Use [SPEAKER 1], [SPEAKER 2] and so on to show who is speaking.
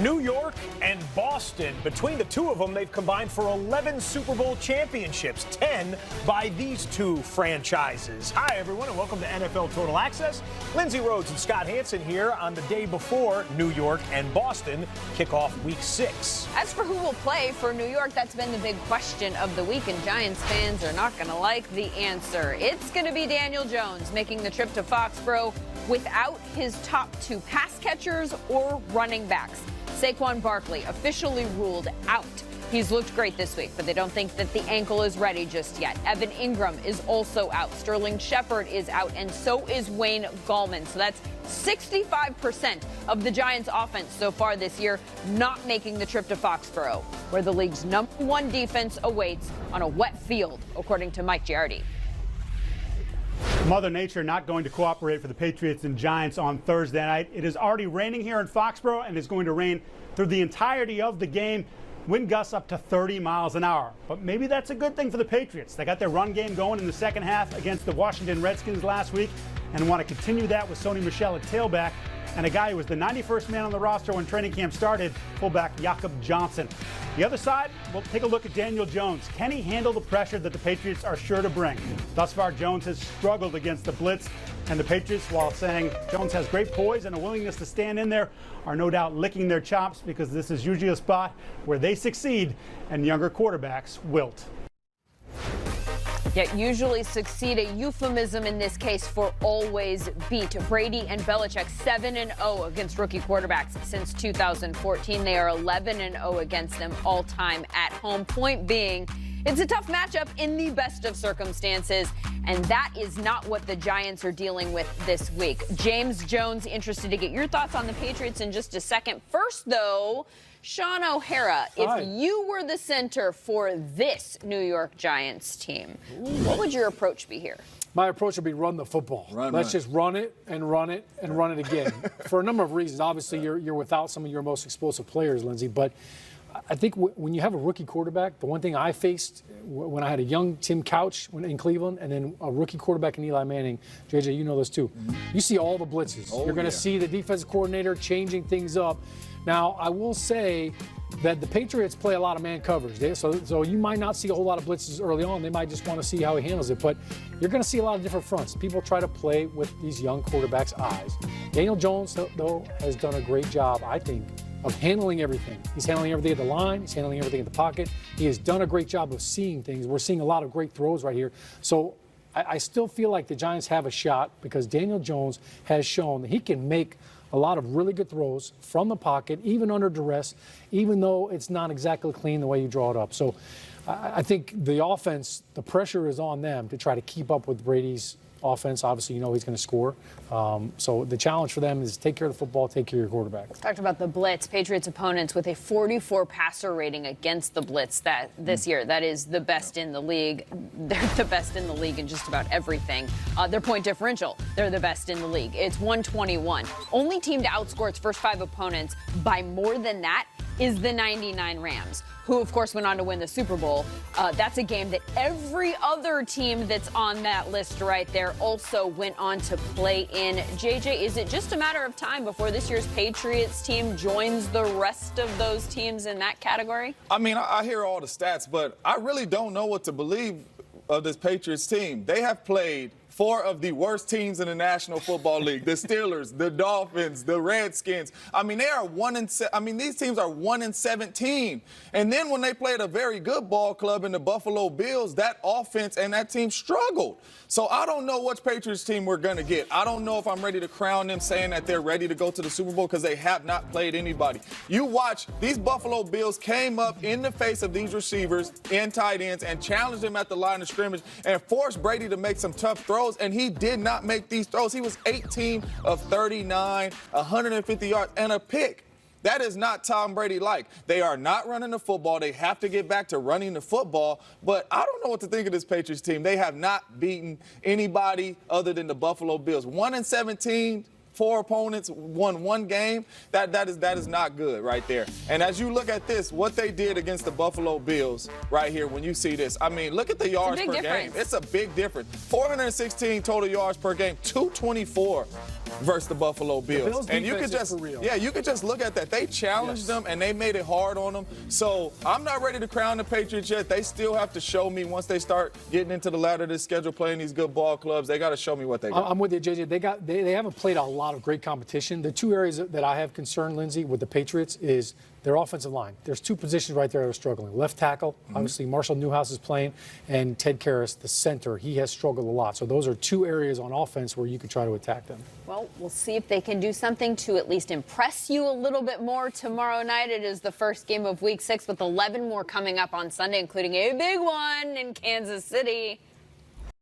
[SPEAKER 1] New York and Boston. Between the two of them, they've combined for 11 Super Bowl championships, 10 by these two franchises. Hi, everyone, and welcome to NFL Total Access. Lindsey Rhodes and Scott Hansen here on the day before New York and Boston kick off Week 6.
[SPEAKER 2] As for who will play for New York, that's been the big question of the week, and Giants fans are not going to like the answer. It's going to be Daniel Jones making the trip to Foxborough without his top two pass catchers or running backs. Saquon Barkley officially ruled out. He's looked great this week, but they don't think that the ankle is ready just yet. Evan Ingram is also out. Sterling Shepard is out, and so is Wayne Gallman. So that's 65% of the Giants' offense so far this year not making the trip to Foxborough, where the league's #1 defense awaits on a wet field, according to Mike Giardi.
[SPEAKER 3] Mother Nature not going to cooperate for the Patriots and Giants on Thursday night. It is already raining here in Foxborough and is going to rain through the entirety of the game. Wind gusts up to 30 miles an hour. But maybe that's a good thing for the Patriots. They got their run game going in the second half against the Washington Redskins last week and want to continue that with Sony Michel at tailback and a guy who was the 91st man on the roster when training camp started, fullback Jakob Johnson. The other side, we'll take a look at Daniel Jones. Can he handle the pressure that the Patriots are sure to bring? Thus far, Jones has struggled against the blitz, and the Patriots, while saying Jones has great poise and a willingness to stand in there, are no doubt licking their chops because this is usually a spot where they succeed and younger quarterbacks wilt.
[SPEAKER 2] Yet usually succeed, a euphemism in this case for always beat. Brady and Belichick 7-0 against rookie quarterbacks since 2014. They are 11-0 against them all time at home. Point being, it's a tough matchup in the best of circumstances, and that is not what the Giants are dealing with this week. James Jones, interested to get your thoughts on the Patriots in just a second. First, though, Sean O'Hara, if you were the center for this New York Giants team, what would your approach be here?
[SPEAKER 4] My approach would be run the football. Let's just run it and run it and run it again. For a number of reasons. Obviously, you're without some of your most explosive players, Lindsey, but I think when you have a rookie quarterback, the one thing I faced when I had a young Tim Couch in Cleveland and then a rookie quarterback in Eli Manning, JJ, you know this too. You see all the blitzes. You're going to see the defensive coordinator changing things up. Now, I will say that the Patriots play a lot of man coverage. So you might not see a whole lot of blitzes early on. They might just want to see how he handles it. But you're going to see a lot of different fronts. People try to play with these young quarterbacks' eyes. Daniel Jones, though, has done a great job, I think, of handling everything. He's handling everything at the line. He's handling everything in the pocket. He has done a great job of seeing things. We're seeing a lot of great throws right here. So I still feel like the Giants have a shot because Daniel Jones has shown that he can make a lot of really good throws from the pocket, even under duress, even though it's not exactly clean the way you draw it up. So I think the offense, the pressure is on them to try to keep up with Brady's offense. Obviously, you know he's going to score. So the challenge for them is take care of the football, take care of your quarterback.
[SPEAKER 2] Talked about the blitz. Patriots opponents with a 44 passer rating against the blitz this year. That is the best in the league. They're the best in the league in just about everything. Their point differential, they're the best in the league. It's 121. Only team to outscore its first 5 opponents by more than that is the 99 Rams, who, of course, went on to win the Super Bowl. That's a game that every other team that's on that list right there also went on to play in. JJ, is it just a matter of time before this year's Patriots team joins the rest of those teams in that category?
[SPEAKER 5] I mean, I hear all the stats, but I really don't know what to believe of this Patriots team. They have played 4 of the worst teams in the National Football League: the Steelers, the Dolphins, the Redskins. I mean, these teams are 1-17. And then when they played a very good ball club in the Buffalo Bills, that offense and that team struggled. So I don't know which Patriots team we're going to get. I don't know if I'm ready to crown them saying that they're ready to go to the Super Bowl because they have not played anybody. You watch, these Buffalo Bills came up in the face of these receivers and tight ends and challenged them at the line of scrimmage and forced Brady to make some tough throws, and he did not make these throws. He was 18 of 39, 150 yards, and a pick. That is not Tom Brady-like. They are not running the football. They have to get back to running the football. But I don't know what to think of this Patriots team. They have not beaten anybody other than the Buffalo Bills. 1-17, 4 opponents, won 1 game. That is not good right there. And as you look at this, what they did against the Buffalo Bills right here, when you see this, I mean, look at the yards per game. It's a big difference. 416 total yards per game, 224 versus the Buffalo Bills.
[SPEAKER 4] Bills
[SPEAKER 5] And you
[SPEAKER 4] defense
[SPEAKER 5] could
[SPEAKER 4] is for real.
[SPEAKER 5] you could just look at that. They challenged them and they made it hard on them. So I'm not ready to crown the Patriots yet. They still have to show me once they start getting into the ladder of this schedule, playing these good ball clubs. They got to show me what they got.
[SPEAKER 4] I'm with you, JJ. They haven't played a lot of great competition. The two areas that I have concern, Lindsey, with the Patriots is their offensive line. There's two positions right there that are struggling. Left tackle, obviously Marshall Newhouse is playing, and Ted Karras, the center, he has struggled a lot. So those are two areas on offense where you could try to attack them.
[SPEAKER 2] Well, we'll see if they can do something to at least impress you a little bit more tomorrow night. It is the first game of Week 6 with 11 more coming up on Sunday, including a big one in Kansas City.